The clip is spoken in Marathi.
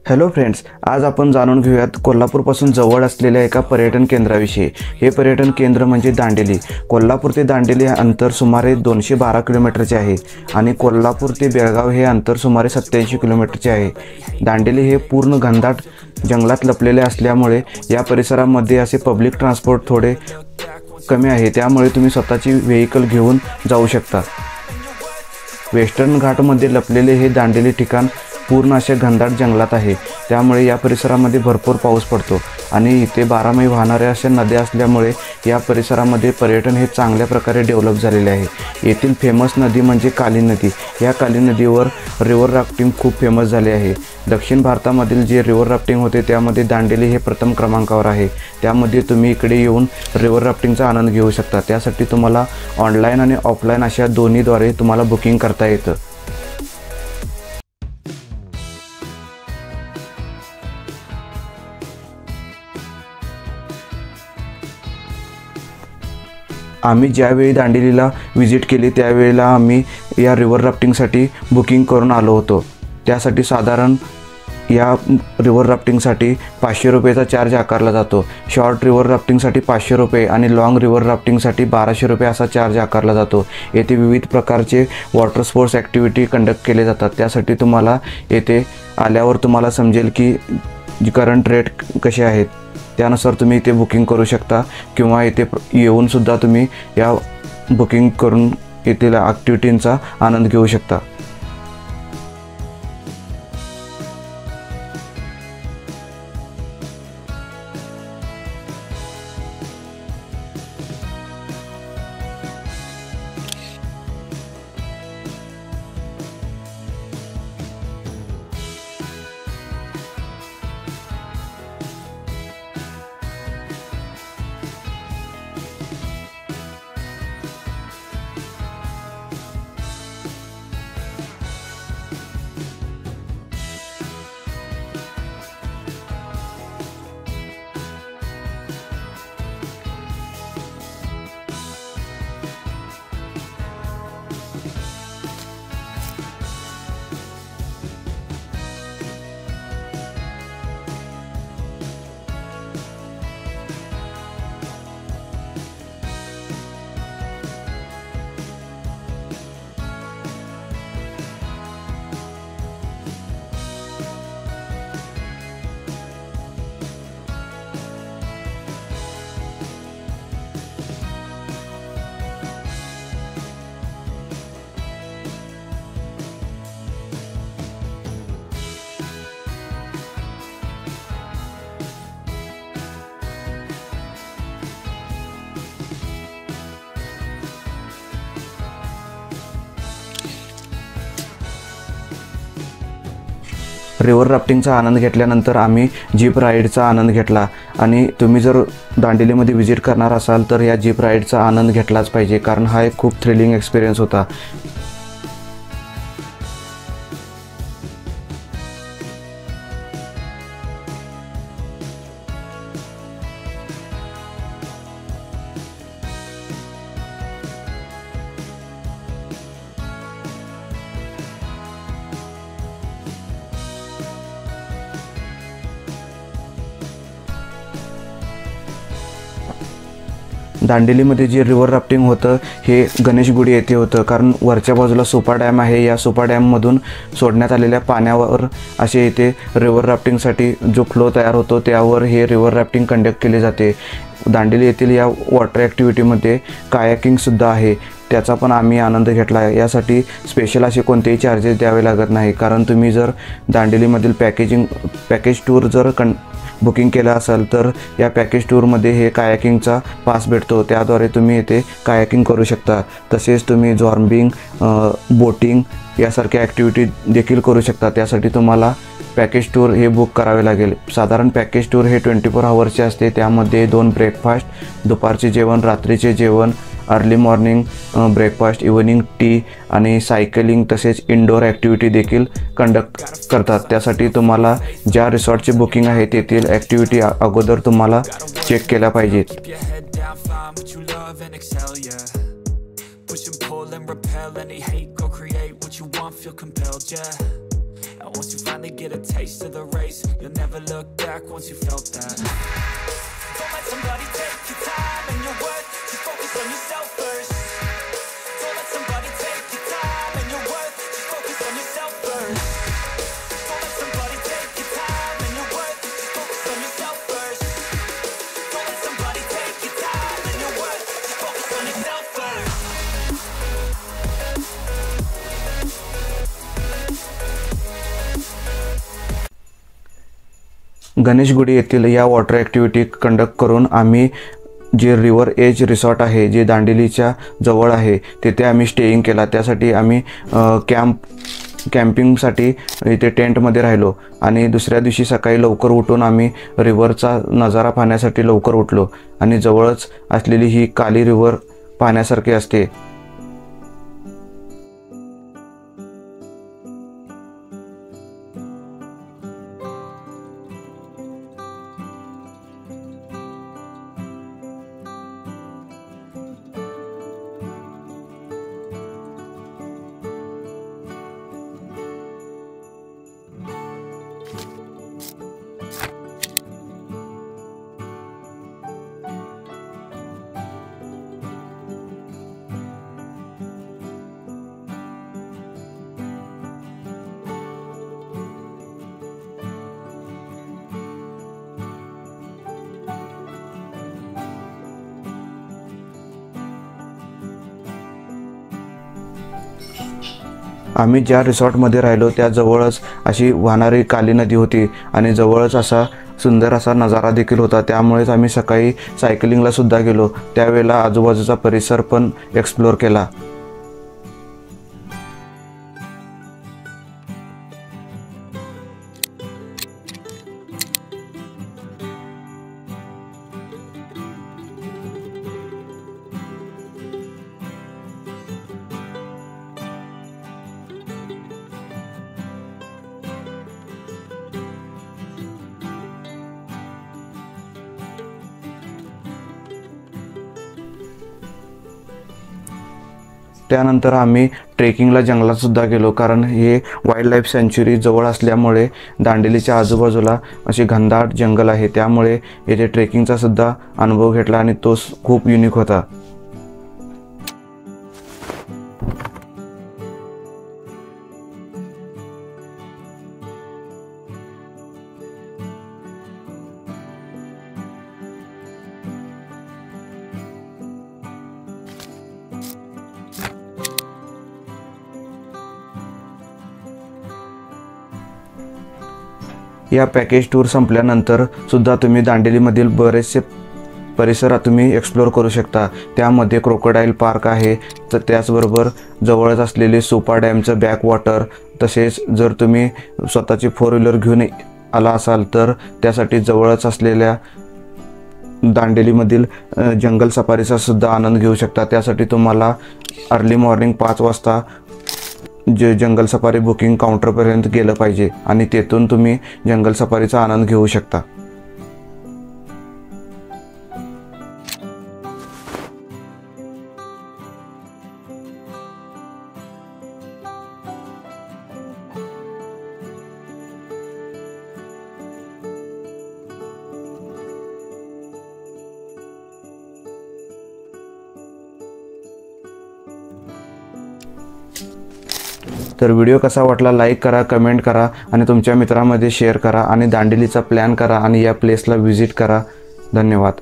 हॅलो फ्रेंड्स, आज आपण जाणून घेऊयात कोल्हापूरपासून जवळ असलेल्या एका पर्यटन केंद्राविषयी। हे पर्यटन केंद्र म्हणजे दांडेली। कोल्हापूर ते दांडेली हे अंतर सुमारे 212 किलोमीटरचे आहे आणि कोल्हापूर ते बेळगाव हे अंतर सुमारे 87 किलोमीटरचे आहे। दांडेली हे पूर्ण घनदाट जंगलात लपलेले असल्यामुळे या परिसरामध्ये असे पब्लिक ट्रान्सपोर्ट थोडे कमी आहे, त्यामुळे तुम्ही स्वतःची व्हेइकल घेऊन जाऊ शकता। वेस्टर्न घाटमध्ये लपलेले हे दांडेली ठिकाण पूर्ण अशा घनदाट जंगलात आहे, त्यामुळे या परिसरामध्ये भरपूर पाऊस पडतो आणि इथे 12 महिने वाहणाऱ्या अशा नद्या असल्यामुळे या परिसरामध्ये पर्यटन हे चांगल्या प्रकारे डेव्हलप झालेले आहे। येथील फेमस नदी म्हणजे काली नदी। या काली नदीवर रिव्हर राफ्टिंग खूप फेमस झाले आहे। दक्षिण भारतामधील जे रिव्हर राफ्टिंग होते त्यामध्ये दांडेली हे प्रथम क्रमांकावर आहे। त्यामध्ये तुम्ही इकडे येऊन रिव्हर राफ्टिंगचा आनंद घेऊ शकता। त्यासाठी तुम्हाला ऑनलाईन आणि ऑफलाईन अशा दोन्हीद्वारे तुम्हाला बुकिंग करता येतं। आम्ही ज्यावेळी दांडेलीला व्हिजिट केली त्यावेळेला आम्ही या रिव्हर राफ्टिंगसाठी बुकिंग करून आलो होतो। त्यासाठी साधारण या रिव्हर राफ्टिंगसाठी 500 रुपयेचा चार्ज आकारला जातो। शॉर्ट रिव्हर राफ्टिंगसाठी 500 रुपये आणि लॉंग रिव्हर राफ्टिंगसाठी 1200 रुपये असा चार्ज आकारला जातो। येथे विविध प्रकारचे वॉटर स्पोर्ट्स ॲक्टिव्हिटी कंडक्ट केले जातात। त्यासाठी तुम्हाला येथे आल्यावर तुम्हाला समजेल की करंट रेट कसे आहेत, त्यानुसार तुम्ही इथे बुकिंग करू शकता किंवा इथे येऊन सुद्धा तुम्ही या बुकिंग करून येथील ॲक्टिव्हिटींचा आनंद घेऊ शकता। रिव्हर राफ्टिंगचा आनंद घेतल्यानंतर आम्ही जीप राईडचा आनंद घेतला आणि तुम्ही जर दांडेलीमध्ये व्हिजिट करणार असाल तर या जीप राईडचा आनंद घेतलाच पाहिजे, कारण हा एक खूप थ्रिलिंग एक्सपिरियन्स होता। दांडेलीमध्ये जे रिव्हर राफ्टिंग होतं हे गणेशगुडी येथे होतं, कारण वरच्या बाजूला सुपा डॅम आहे। या सुपा डॅममधून सोडण्यात आलेल्या पाण्यावर असे इथे रिव्हर राफ्टिंगसाठी जो फ्लो तयार होतो त्यावर हे रिव्हर राफ्टिंग कंडक्ट केले जाते। दांडेली येथील या वॉटर ॲक्टिव्हिटीमध्ये कायाकिंगसुद्धा आहे, त्याचा पण आम्ही आनंद घेतला आहे। यासाठी स्पेशल असे कोणतेही चार्जेस द्यावे लागत नाही, कारण तुम्ही जर दांडेलीमधील पॅकेज टूर जर बुकिंग केलं असाल तर या पॅकेज टूरमध्ये हे कायाकिंगचा पास भेटतो, त्याद्वारे तुम्ही इथे कायाकिंग करू शकता। तसेच तुम्ही जॉर्बिंग, बोटिंग यासारख्या ॲक्टिव्हिटी देखील करू शकता। त्यासाठी तुम्हाला पॅकेज टूर हे बुक करावे लागेल। साधारण पॅकेज टूर हे 24 आवर्सचे असते। त्यामध्ये 2 ब्रेकफास्ट, दुपारचे जेवण, रात्रीचे जेवण, early morning breakfast, evening T आणि सायकलिंग तसेच इंडोर ॲक्टिव्हिटी देखील कंडक्ट करतात। त्यासाठी तुम्हाला ज्या रिसॉर्टची बुकिंग आहे तेथील ॲक्टिव्हिटी अगोदर तुम्हाला चेक केल्या पाहिजेत। And once you finally get a taste of the race, you'll never look back once you felt that. Don't let somebody take your time and your worth. Just focus on yourself first. Don't let somebody take your time and your worth. Just focus on yourself first. Don't let somebody take your time and your worth. Just focus on yourself first. Don't let somebody take your time and your worth. Just focus on yourself first. Ganeshgudi येथील या वॉटर ॲक्टिव्हिटी कंडक्ट करून आम्ही जे रिव्हर एज रिसॉर्ट आहे जे दांडेलीच्या जवळ आहे तिथे आम्ही स्टेईंग केला. त्यासाठी आम्ही कॅम्पिंगसाठी इथे टेंटमध्ये राहिलो आणि दुसऱ्या दिवशी सकाळी लवकर उठून आम्ही रिव्हरचा नजारा पाहण्यासाठी लवकर उठलो आणि जवळच असलेली ही काली रिव्हर पाहण्यासारखी असते. आम्ही ज्या रिसॉर्टमध्ये राहिलो त्याजवळच अशी वाहणारी काली नदी होती आणि जवळच असा सुंदर असा नजारा देखील होता. त्यामुळेच आम्ही सकाळी सायकलिंगला सुद्धा गेलो. त्यावेळेला आजूबाजूचा परिसर पण एक्सप्लोर केला. त्यानंतर आम्ही ट्रेकिंगला जंगलात सुद्धा गेलो, कारण हे वाईल्ड लाईफ सँच्युरी जवळ असल्यामुळे दांडेलीच्या आजूबाजूला असे घनदाट जंगल आहे. त्यामुळे येथे ट्रेकिंगचा सुद्धा अनुभव घेतला आणि तो खूप युनिक होता. या पॅकेज टूर संपल्यानंतर सुद्धा तुम्ही दांडेलीमधील बरेचसे परिसर तुम्ही एक्सप्लोर करू शकता. त्यामध्ये क्रोकोडाईल पार्क आहे, तर त्याचबरोबर जवळच असलेले सोपा डॅमचं बॅकवॉटर, तसेच जर तुम्ही स्वतःची 4 व्हीलर घेऊन आला असाल तर त्यासाठी जवळच असलेल्या दांडेलीमधील जंगल सफारीचा सुद्धा आनंद घेऊ शकता. त्यासाठी तुम्हाला अर्ली मॉर्निंग 5 वाजता जंगल सफारी बुकिंग काउंटरपर्यंत गेलं पाहिजे आणि तेथून तुम्ही जंगल सफारीचा आनंद घेऊ शकता. तर व्हिडिओ कसा वाटला लाईक करा, कमेंट करा आणि तुमच्या मित्रांमध्ये शेअर करा आणि दांडेलीचा प्लॅन करा आणि या प्लेसला व्हिजिट करा. धन्यवाद.